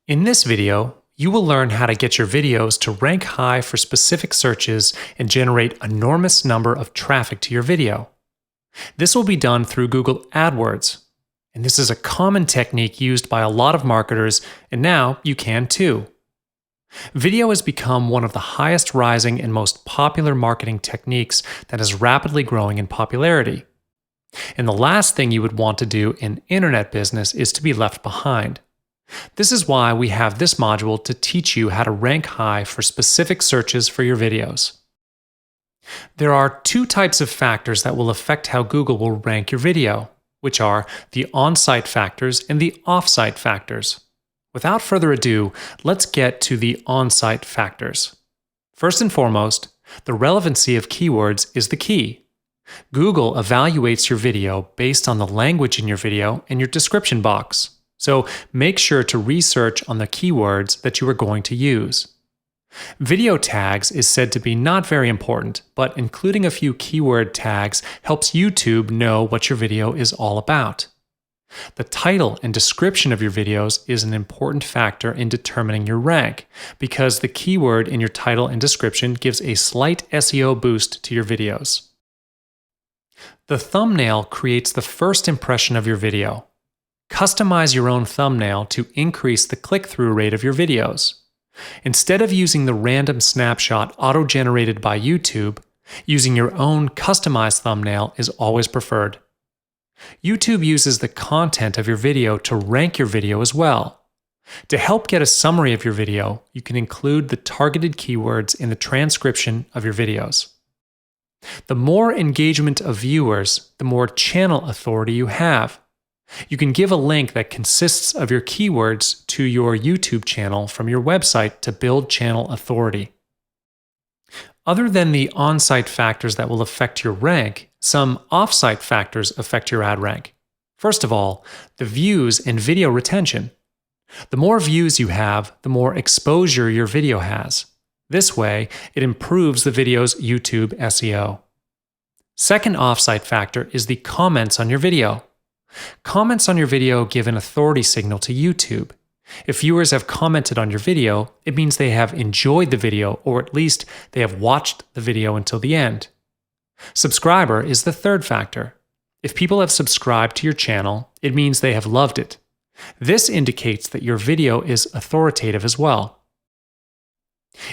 In this video, you will learn how to get your videos to rank high for specific searches and generate an enormous number of traffic to your video. This will be done through Google AdWords, and this is a common technique used by a lot of marketers, and now you can too. Video has become one of the highest rising and most popular marketing techniques that is rapidly growing in popularity. And the last thing you would want to do in internet business is to be left behind. This is why we have this module to teach you how to rank high for specific searches for your videos. There are two types of factors that will affect how Google will rank your video, which are the on-site factors and the off-site factors. Without further ado, let's get to the on-site factors. First and foremost, the relevancy of keywords is the key. Google evaluates your video based on the language in your video and your description box. So make sure to research on the keywords that you are going to use. Video tags is said to be not very important, but including a few keyword tags helps YouTube know what your video is all about. The title and description of your videos is an important factor in determining your rank, because the keyword in your title and description gives a slight SEO boost to your videos. The thumbnail creates the first impression of your video. Customize your own thumbnail to increase the click-through rate of your videos. Instead of using the random snapshot auto-generated by YouTube, using your own customized thumbnail is always preferred. YouTube uses the content of your video to rank your video as well. To help get a summary of your video, you can include the targeted keywords in the transcription of your videos. The more engagement of viewers, the more channel authority you have. You can give a link that consists of your keywords to your YouTube channel from your website to build channel authority. Other than the on-site factors that will affect your rank, some off-site factors affect your ad rank. First of all, the views and video retention. The more views you have, the more exposure your video has. This way, it improves the video's YouTube SEO. Second off-site factor is the comments on your video. Comments on your video give an authority signal to YouTube. If viewers have commented on your video, it means they have enjoyed the video, or at least they have watched the video until the end. Subscriber is the third factor. If people have subscribed to your channel, it means they have loved it. This indicates that your video is authoritative as well.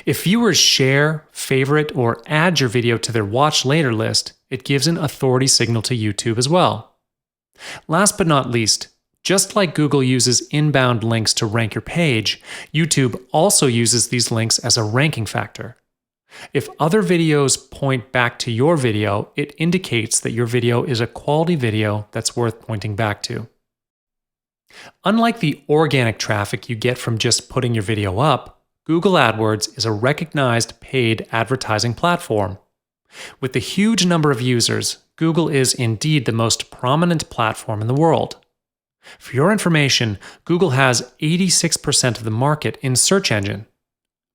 If viewers share, favorite, or add your video to their watch later list, it gives an authority signal to YouTube as well. Last but not least, just like Google uses inbound links to rank your page, YouTube also uses these links as a ranking factor. If other videos point back to your video, it indicates that your video is a quality video that's worth pointing back to. Unlike the organic traffic you get from just putting your video up, Google AdWords is a recognized paid advertising platform. With the huge number of users, Google is indeed the most prominent platform in the world. For your information, Google has 86% of the market in search engine.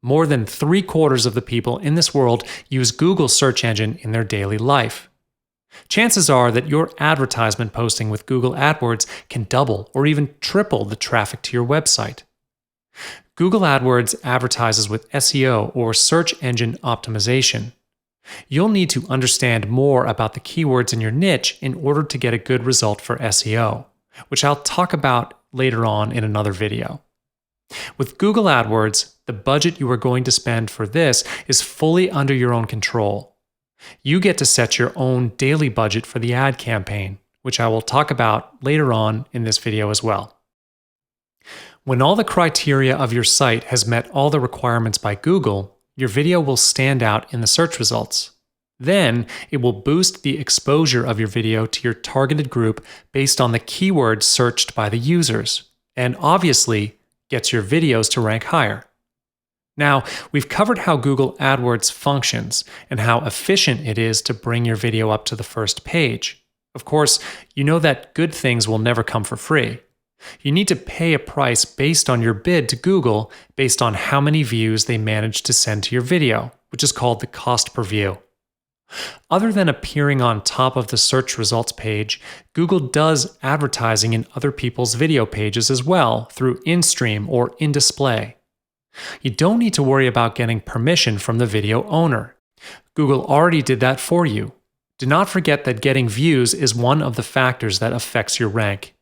More than 3/4 of the people in this world use Google's search engine in their daily life. Chances are that your advertisement posting with Google AdWords can double or even triple the traffic to your website. Google AdWords advertises with SEO, or search engine optimization. You'll need to understand more about the keywords in your niche in order to get a good result for SEO, which I'll talk about later on in another video. With Google AdWords, the budget you are going to spend for this is fully under your own control. You get to set your own daily budget for the ad campaign, which I will talk about later on in this video as well. When all the criteria of your site has met all the requirements by Google, your video will stand out in the search results. Then, it will boost the exposure of your video to your targeted group based on the keywords searched by the users, and obviously gets your videos to rank higher. Now, we've covered how Google AdWords functions and how efficient it is to bring your video up to the first page. Of course, you know that good things will never come for free. You need to pay a price based on your bid to Google based on how many views they manage to send to your video, which is called the cost per view. Other than appearing on top of the search results page, Google does advertising in other people's video pages as well through in-stream or in-display. You don't need to worry about getting permission from the video owner. Google already did that for you. Do not forget that getting views is one of the factors that affects your rank.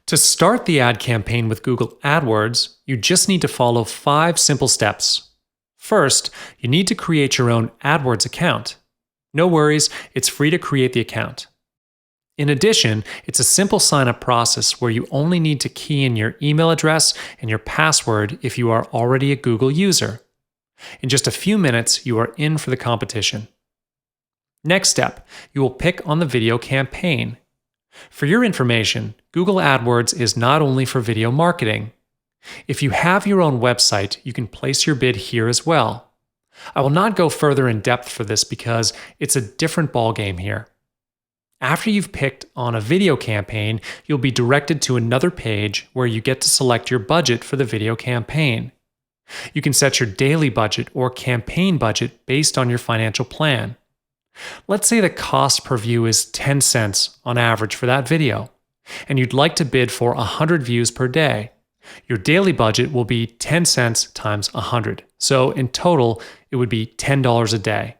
To start the ad campaign with Google AdWords, you just need to follow 5 simple steps. First, you need to create your own AdWords account. No worries, it's free to create the account. In addition, it's a simple sign-up process where you only need to key in your email address and your password if you are already a Google user. In just a few minutes, you are in for the competition. Next step, you will pick on the video campaign. For your information, Google AdWords is not only for video marketing. If you have your own website, you can place your bid here as well. I will not go further in depth for this because it's a different ballgame here. After you've picked on a video campaign, you'll be directed to another page where you get to select your budget for the video campaign. You can set your daily budget or campaign budget based on your financial plan. Let's say the cost per view is 10 cents on average for that video, and you'd like to bid for 100 views per day. Your daily budget will be 10 cents times 100. So in total, it would be $10 a day.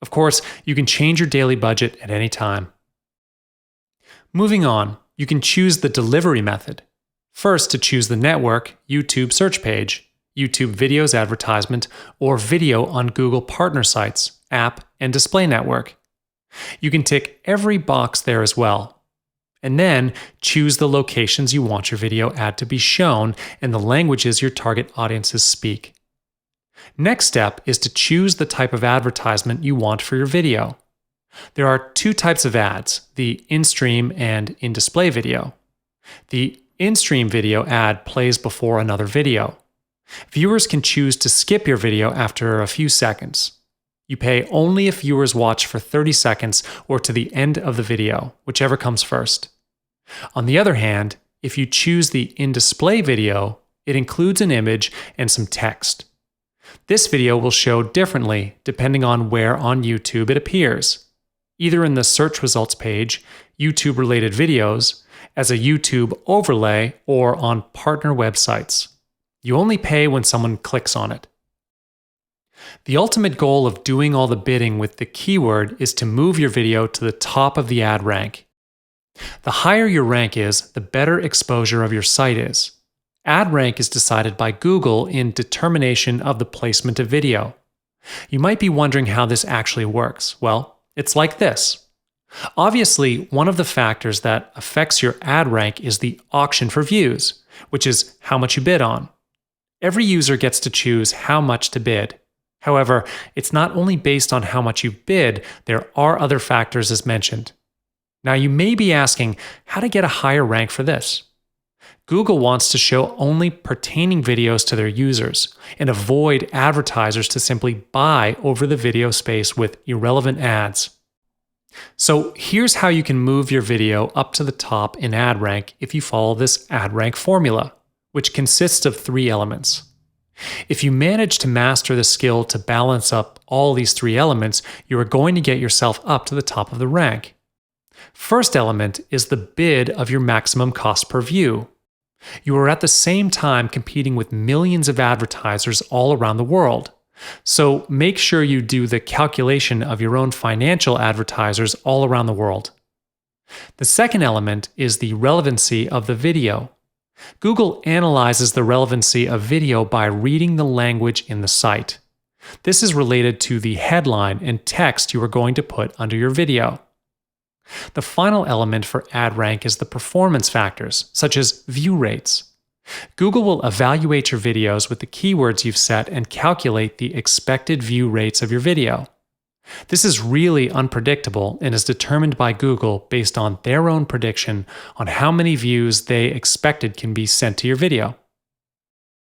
Of course, you can change your daily budget at any time. Moving on, you can choose the delivery method. First, to choose the network, YouTube search page, YouTube videos advertisement, or video on Google partner sites, app, and display network. You can tick every box there as well. And then choose the locations you want your video ad to be shown and the languages your target audiences speak. Next step is to choose the type of advertisement you want for your video. There are 2 types of ads, the in-stream and in-display video. The in-stream video ad plays before another video. Viewers can choose to skip your video after a few seconds. You pay only if viewers watch for 30 seconds or to the end of the video, whichever comes first. On the other hand, if you choose the in-display video, it includes an image and some text. This video will show differently depending on where on YouTube it appears, either in the search results page, YouTube-related videos, as a YouTube overlay, or on partner websites. You only pay when someone clicks on it. The ultimate goal of doing all the bidding with the keyword is to move your video to the top of the ad rank. The higher your rank is, the better exposure of your site is. Ad rank is decided by Google in determination of the placement of video. You might be wondering how this actually works. Well, it's like this. Obviously, one of the factors that affects your ad rank is the auction for views, which is how much you bid on. Every user gets to choose how much to bid. However, it's not only based on how much you bid, there are other factors as mentioned. Now you may be asking how to get a higher rank for this. Google wants to show only pertaining videos to their users and avoid advertisers to simply buy over the video space with irrelevant ads. So here's how you can move your video up to the top in ad rank if you follow this ad rank formula, which consists of 3 elements. If you manage to master the skill to balance up all these 3 elements, you are going to get yourself up to the top of the rank. First element is the bid of your maximum cost per view. You are at the same time competing with millions of advertisers all around the world. So make sure you do the calculation of your own financial advertisers all around the world. The second element is the relevancy of the video. Google analyzes the relevancy of video by reading the language in the site. This is related to the headline and text you are going to put under your video. The final element for ad rank is the performance factors, such as view rates. Google will evaluate your videos with the keywords you've set and calculate the expected view rates of your video. This is really unpredictable and is determined by Google based on their own prediction on how many views they expected can be sent to your video.